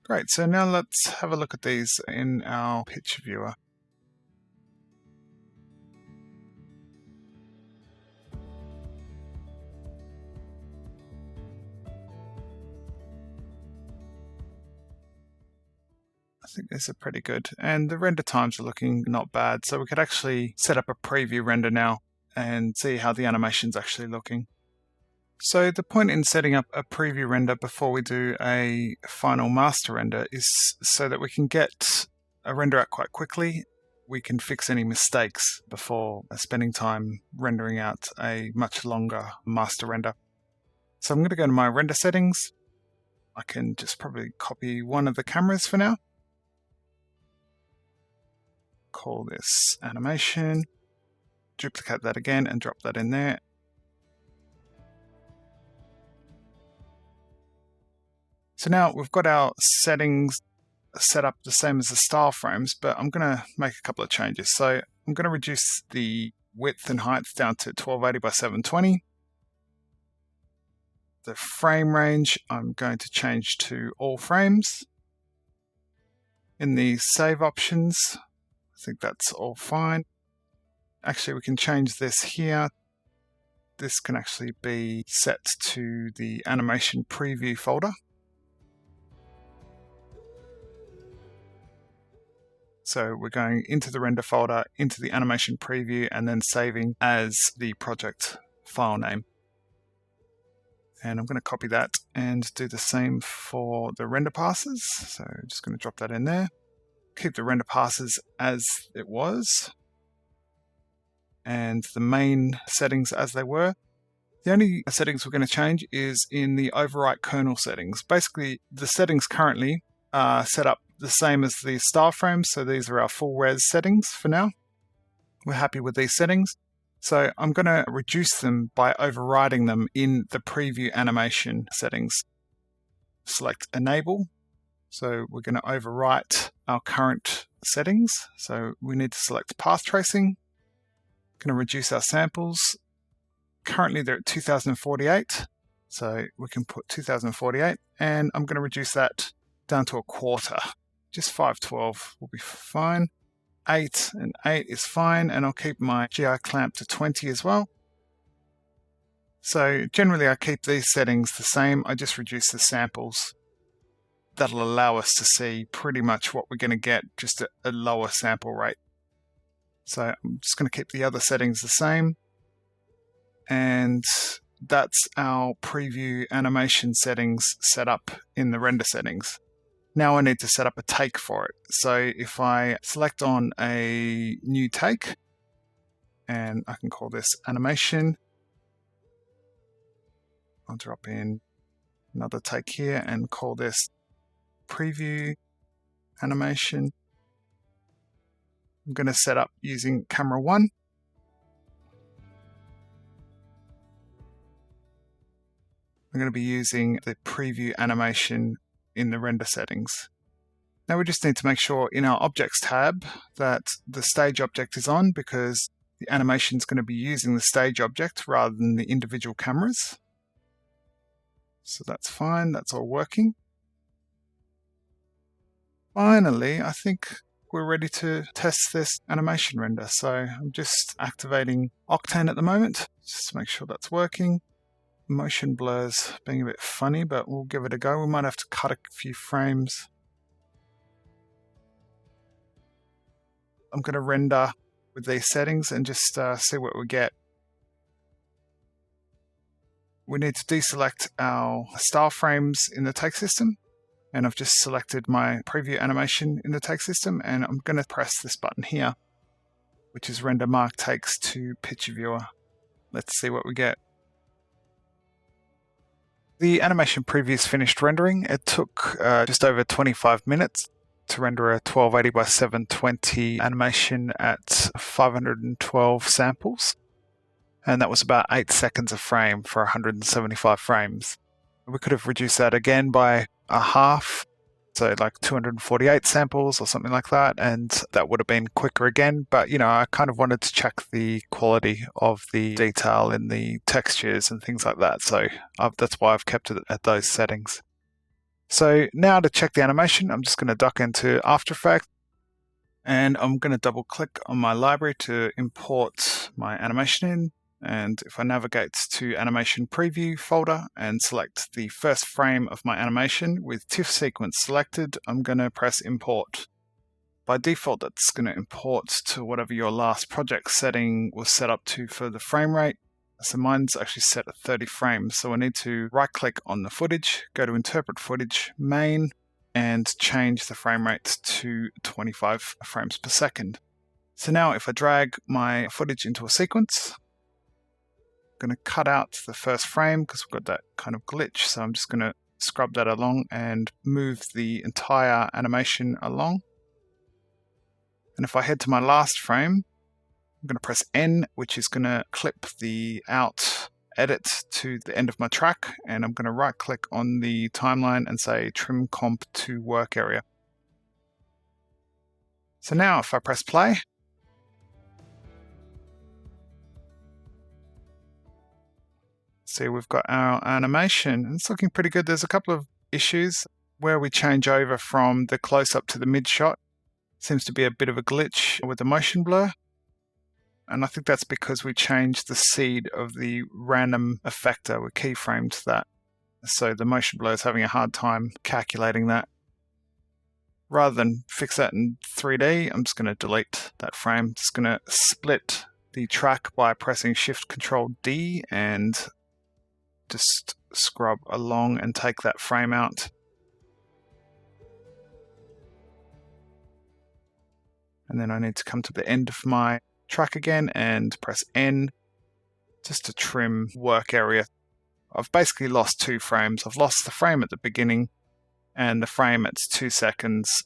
Great, so now let's have a look at these in our picture viewer. I think these are pretty good, and the render times are looking not bad, so we could actually set up a preview render now and see how the animation's actually looking. So the point in setting up a preview render before we do a final master render is so that we can get a render out quite quickly. We can fix any mistakes before spending time rendering out a much longer master render. So I'm going to go to my render settings. I can just probably copy one of the cameras for now. Call this animation, duplicate that again and drop that in there. So now we've got our settings set up the same as the style frames, but I'm going to make a couple of changes. So I'm going to reduce the width and height down to 1280 by 720. The frame range I'm going to change to all frames. In the save options, I think that's all fine. Actually, we can change this here. This can actually be set to the animation preview folder. So we're going into the render folder, into the animation preview, and then saving as the project file name. And I'm going to copy that and do the same for the render passes. So I'm just going to drop that in there. Keep the render passes as it was, and the main settings as they were. The only settings we're going to change is in the overwrite kernel settings. Basically, the settings currently are set up the same as the style frames, so these are our full res settings for now. We're happy with these settings. So I'm going to reduce them by overriding them in the preview animation settings. Select enable. So we're going to overwrite our current settings. So we need to select path tracing. Going to reduce our samples. Currently they're at 2048. So we can put 2048, and I'm going to reduce that down to a quarter. Just 512 will be fine. 8 and 8 is fine, and I'll keep my GI clamp to 20 as well. So generally I keep these settings the same, I just reduce the samples. That'll allow us to see pretty much what we're going to get, just at a lower sample rate. So I'm just going to keep the other settings the same. And that's our preview animation settings set up in the render settings. Now I need to set up a take for it. So if I select on a new take, and I can call this animation, I'll drop in another take here and call this preview animation. I'm going to set up using camera 1. I'm going to be using the preview animation in the render settings. Now we just need to make sure in our objects tab that the stage object is on, because the animation is going to be using the stage object rather than the individual cameras. So that's fine, that's all working. Finally, I think we're ready to test this animation render. So I'm just activating Octane at the moment, just to make sure that's working. Motion blur's being a bit funny, but we'll give it a go. We might have to cut a few frames. I'm going to render with these settings and just see what we get. We need to deselect our style frames in the take system, and I've just selected my preview animation in the take system, and I'm going to press this button here, which is render mark takes to picture viewer. Let's see what we get. The animation preview is finished rendering. It took just over 25 minutes to render a 1280 by 720 animation at 512 samples. And that was about 8 seconds a frame for 175 frames. We could have reduced that again by a half, so like 248 samples or something like that, and that would have been quicker again. But you know, I kind of wanted to check the quality of the detail in the textures and things like that, so that's why I've kept it at those settings. So now to check the animation, I'm just going to duck into After Effects, and I'm going to double click on my library to import my animation in. And if I navigate to Animation Preview folder and select the first frame of my animation with TIFF sequence selected, I'm going to press Import. By default, that's going to import to whatever your last project setting was set up to for the frame rate. So mine's actually set at 30 frames. So I need to right click on the footage, go to Interpret Footage, Main, and change the frame rate to 25 frames per second. So now if I drag my footage into a sequence, I'm going to cut out the first frame because we've got that kind of glitch. So I'm just going to scrub that along and move the entire animation along. And if I head to my last frame, I'm going to press N, which is going to clip the out edit to the end of my track. And I'm going to right click on the timeline and say Trim Comp to Work Area. So now if I press play, see we've got our animation. It's looking pretty good. There's a couple of issues where we change over from the close-up to the mid shot. Seems to be a bit of a glitch with the motion blur. And I think that's because we changed the seed of the random effector. We keyframed that. So the motion blur is having a hard time calculating that. Rather than fix that in 3D, I'm just going to delete that frame. Just going to split the track by pressing Shift-Control-D and just scrub along and take that frame out. And then I need to come to the end of my track again and press N just to trim work area. I've basically lost 2 frames. I've lost the frame at the beginning and the frame at 2 seconds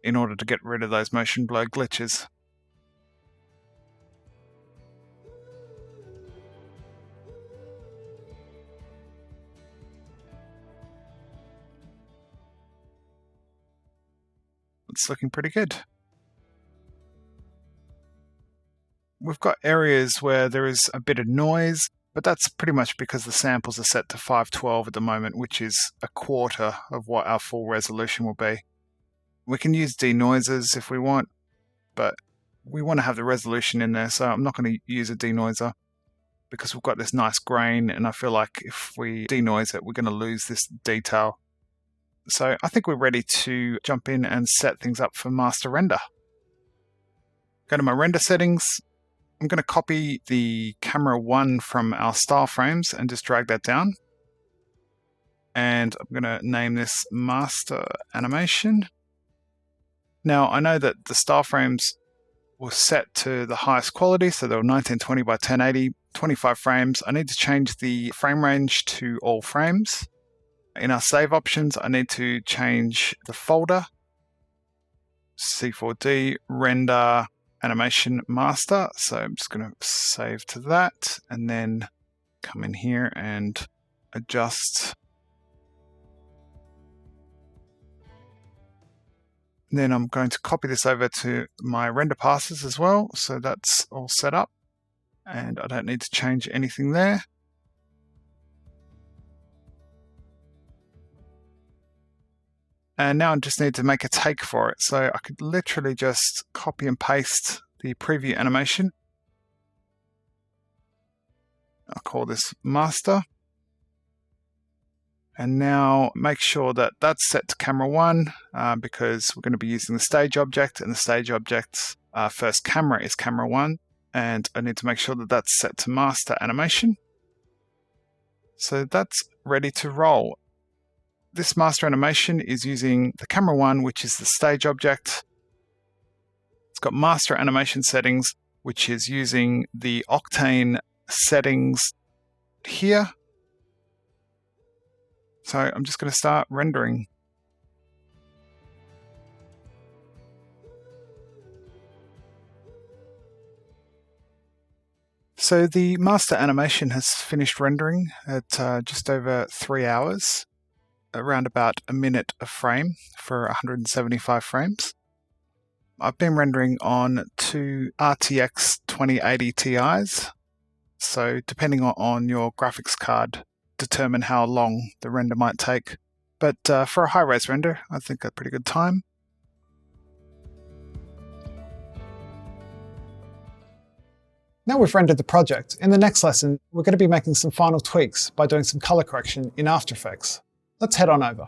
in order to get rid of those motion blur glitches. It's looking pretty good. We've got areas where there is a bit of noise, but that's pretty much because the samples are set to 512 at the moment, which is a quarter of what our full resolution will be. We can use denoisers if we want, but we want to have the resolution in there, so I'm not going to use a denoiser because we've got this nice grain, and I feel like if we denoise it, we're going to lose this detail. So I think we're ready to jump in and set things up for master render. Go to my render settings. I'm going to copy the camera 1 from our style frames and just drag that down. And I'm going to name this master animation. Now I know that the style frames were set to the highest quality, so they were 1920 by 1080, 25 frames. I need to change the frame range to all frames. In our save options, I need to change the folder, C4D, render, animation master. So I'm just going to save to that and then come in here and adjust. And then I'm going to copy this over to my render passes as well. So that's all set up and I don't need to change anything there. And now I just need to make a take for it. So I could literally just copy and paste the preview animation. I'll call this master. And now make sure that that's set to camera 1 because we're going to be using the stage object, and the stage object's first camera is camera 1. And I need to make sure that that's set to master animation. So that's ready to roll. This master animation is using the camera 1, which is the stage object. It's got master animation settings, which is using the Octane settings here. So I'm just going to start rendering. So the master animation has finished rendering at just over 3 hours. Around about a minute a frame for 175 frames. I've been rendering on 2 RTX 2080 Ti's, so depending on your graphics card, determine how long the render might take. But for a high-res render, I think a pretty good time. Now we've rendered the project, in the next lesson, we're going to be making some final tweaks by doing some color correction in After Effects. Let's head on over.